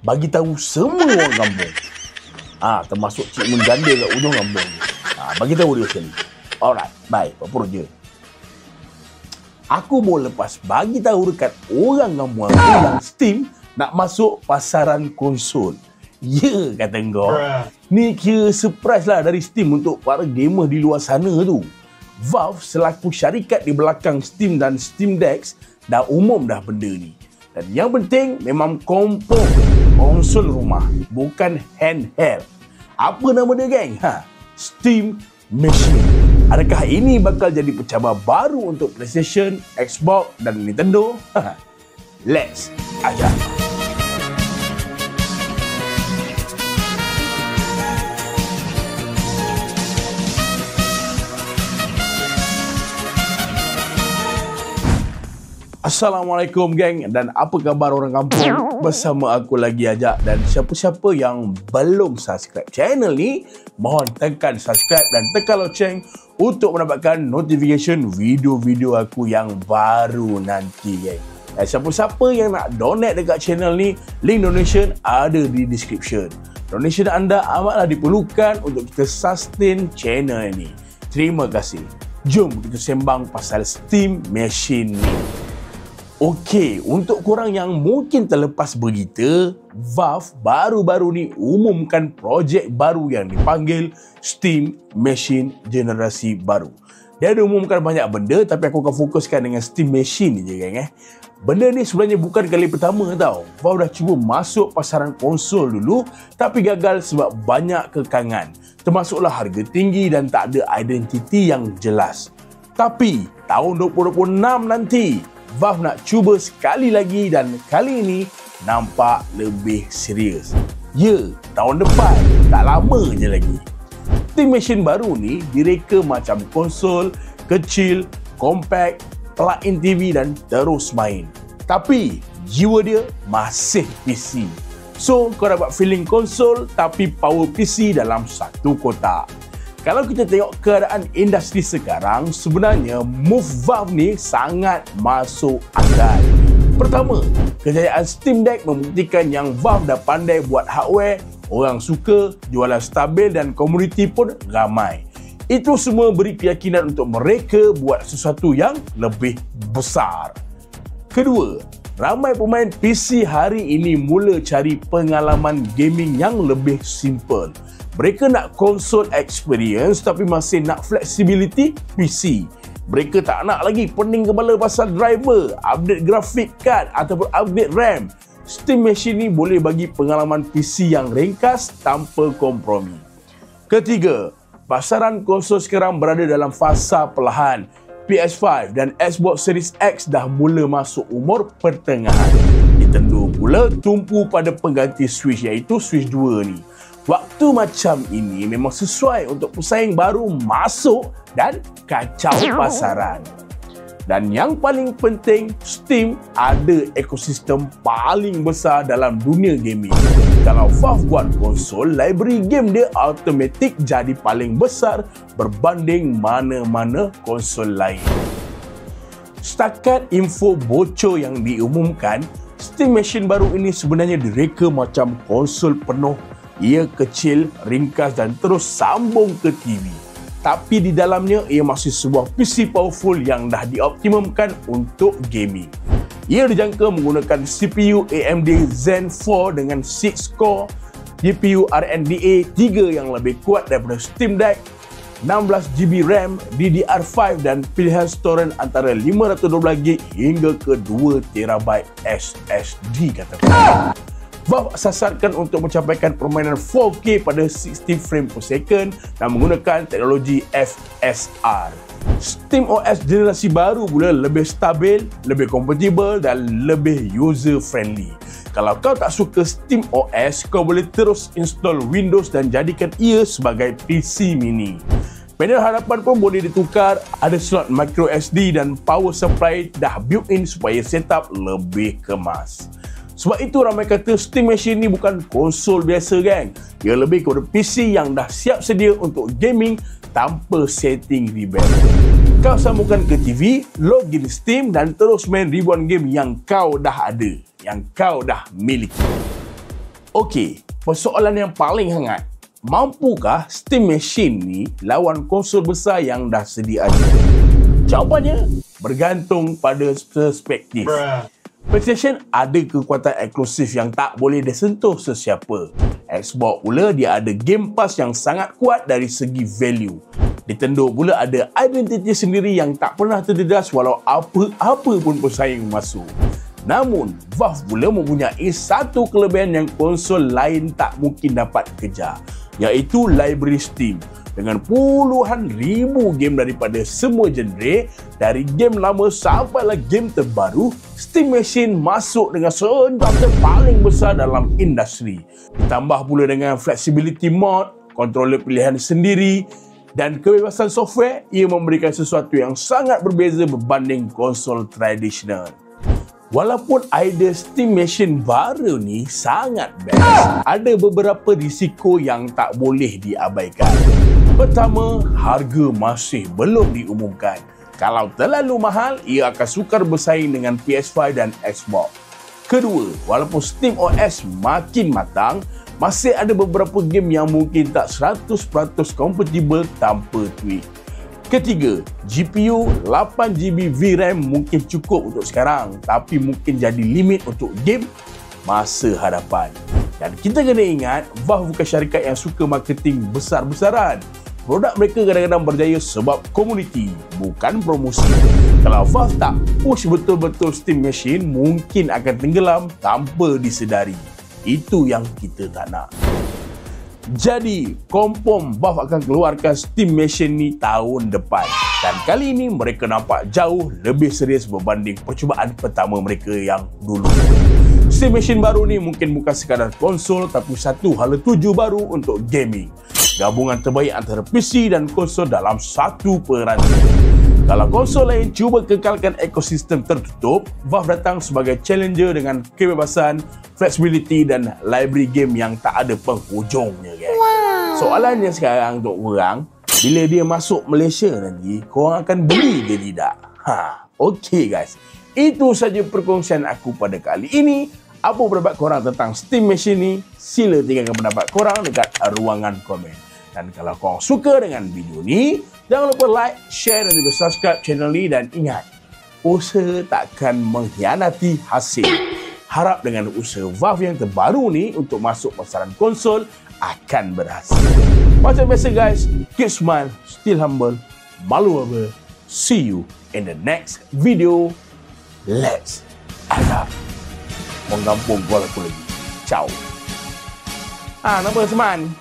bagi tahu semua orang kampung. Termasuk Cik Mun janda kat ujung kampung. Bagi tahu dia sekali. Alright, baik, apa je. Aku mau lepas bagi tahu dekat orang kampung aku yang Steam nak masuk pasaran konsol. Ya, kata kau. Ni kira surprise lah dari Steam untuk para gamer di luar sana tu. Valve selaku syarikat di belakang Steam dan Steam Deck dah umum dah benda ni. Dan yang penting memang kompon konsol rumah, bukan handheld. Apa nama dia, geng? Steam Machine. Adakah ini bakal jadi pencabar baru untuk PlayStation, Xbox dan Nintendo? Let's ajar. Assalamualaikum, geng, dan apa khabar orang kampung? Bersama aku lagi Ajak, dan siapa-siapa yang belum subscribe channel ni, mohon tekan subscribe dan tekan loceng untuk mendapatkan notification video-video aku yang baru nanti, geng. Dan siapa-siapa yang nak donate dekat channel ni, link donation ada di description. Donation anda amatlah diperlukan untuk kita sustain channel ni. Terima kasih. Jom kita sembang pasal Steam Machine ni. Okey, untuk korang yang mungkin terlepas berita, Valve baru-baru ni umumkan projek baru yang dipanggil Steam Machine generasi baru. Dia ada umumkan banyak benda, tapi aku akan fokuskan dengan Steam Machine je, geng. Benda ni sebenarnya bukan kali pertama tau. Valve dah cuba masuk pasaran konsol dulu, tapi gagal sebab banyak kekangan. Termasuklah harga tinggi dan tak ada identiti yang jelas. Tapi, tahun 2026 nanti, Valve nak cuba sekali lagi dan kali ini nampak lebih serius. Ya, tahun depan, tak lama je lagi. Steam Machine baru ni direka macam konsol, kecil, compact, plug-in TV dan terus main. Tapi, jiwa dia masih PC. So, kau dapat feeling konsol tapi power PC dalam satu kotak. Kalau kita tengok keadaan industri sekarang, sebenarnya move Valve ni sangat masuk akal. Pertama, kejayaan Steam Deck membuktikan yang Valve dah pandai buat hardware, orang suka, jualan stabil dan komuniti pun ramai. Itu semua beri keyakinan untuk mereka buat sesuatu yang lebih besar. Kedua, ramai pemain PC hari ini mula cari pengalaman gaming yang lebih simple. Mereka nak console experience tapi masih nak flexibility PC. Mereka tak nak lagi pening kepala pasal driver, update grafik card ataupun update RAM. Steam Machine ni boleh bagi pengalaman PC yang ringkas tanpa kompromi. Ketiga, pasaran konsol sekarang berada dalam fasa perlahan. PS5 dan Xbox Series X dah mula masuk umur pertengahan. Nintendo pula tumpu pada pengganti Switch iaitu Switch 2 ni. Waktu macam ini memang sesuai untuk pesaing baru masuk dan kacau pasaran. Dan yang paling penting, Steam ada ekosistem paling besar dalam dunia gaming. Kalau Valve buat konsol, library game dia automatik jadi paling besar berbanding mana-mana konsol lain. Setakat info bocor yang diumumkan, Steam Machine baru ini sebenarnya direka macam konsol penuh. Ia kecil, ringkas dan terus sambung ke TV. Tapi di dalamnya ia masih sebuah PC powerful yang dah dioptimumkan untuk gaming. Ia dijangka menggunakan CPU AMD Zen 4 dengan 6 core, GPU RDNA 3 yang lebih kuat daripada Steam Deck, 16GB RAM, DDR5 dan pilihan storage antara 512GB hingga ke 2TB SSD, kata Valve sasarkan untuk mencapaikan permainan 4K pada 60 frame per second dan menggunakan teknologi FSR. SteamOS generasi baru pula lebih stabil, lebih kompatibel dan lebih user friendly. Kalau kau tak suka SteamOS, kau boleh terus install Windows dan jadikan ia sebagai PC mini. Panel hadapan pun boleh ditukar, ada slot micro SD dan power supply dah built-in supaya setup lebih kemas. Sebab itu ramai kata Steam Machine ni bukan konsol biasa, geng. Ia lebih kepada PC yang dah siap sedia untuk gaming tanpa setting ribet. Kau sambungkan ke TV, login Steam dan terus main ribuan game yang kau dah ada, yang kau dah miliki. Okey, persoalan yang paling hangat. Mampukah Steam Machine ni lawan konsol besar yang dah sedia ada? Jawapannya bergantung pada perspektif. PlayStation ada kekuatan eksklusif yang tak boleh disentuh sesiapa. Xbox pula dia ada Game Pass yang sangat kuat dari segi value. Nintendo pula ada identiti sendiri yang tak pernah terdedas walau apa pun pesaing masuk. Namun, Valve pula mempunyai satu kelebihan yang konsol lain tak mungkin dapat kejar, iaitu library Steam. Dengan puluhan ribu game daripada semua genre, dari game lama sampailah game terbaru, Steam Machine masuk dengan senjata paling besar dalam industri. Ditambah pula dengan flexibility mode, controller pilihan sendiri, dan kebebasan software, ia memberikan sesuatu yang sangat berbeza berbanding konsol tradisional. Walaupun idea Steam Machine baru ni sangat best, ada beberapa risiko yang tak boleh diabaikan. Pertama, harga masih belum diumumkan. Kalau terlalu mahal, ia akan sukar bersaing dengan PS5 dan Xbox. Kedua, walaupun Steam OS makin matang, masih ada beberapa game yang mungkin tak 100% kompatibel tanpa tweak. Ketiga, GPU 8GB VRAM mungkin cukup untuk sekarang, tapi mungkin jadi limit untuk game masa hadapan. Dan kita kena ingat, Valve bukan syarikat yang suka marketing besar-besaran. Produk mereka kadang-kadang berjaya sebab komuniti, bukan promosi. Kalau Valve tak push betul-betul Steam Machine, mungkin akan tenggelam tanpa disedari. Itu yang kita tak nak. Jadi, confirm Valve akan keluarkan Steam Machine ni tahun depan. Dan kali ini mereka nampak jauh lebih serius berbanding percubaan pertama mereka yang dulu. Steam Machine baru ni mungkin bukan sekadar konsol, tapi satu hala tuju baru untuk gaming. Gabungan terbaik antara PC dan konsol dalam satu peranti. Kalau konsol lain cuba kekalkan ekosistem tertutup, Valve datang sebagai challenger dengan kebebasan, flexibility dan library game yang tak ada penghujungnya, guys. Soalannya sekarang untuk korang, bila dia masuk Malaysia nanti, korang akan beli ke tidak? Okey guys. Itu saja perkongsian aku pada kali ini. Apa pendapat korang tentang Steam Machine ni? Sila tinggalkan pendapat korang dekat ruangan komen. Dan kalau korang suka dengan video ni, jangan lupa like, share dan juga subscribe channel ni. Dan ingat, usaha takkan mengkhianati hasil. Harap dengan usaha Valve yang terbaru ni untuk masuk pasaran konsol akan berhasil. Macam biasa guys, keep smile, still humble, malu apa. See you in the next video. Let's adap. Orang kampung gol aku lagi. Ciao. Nama Seman.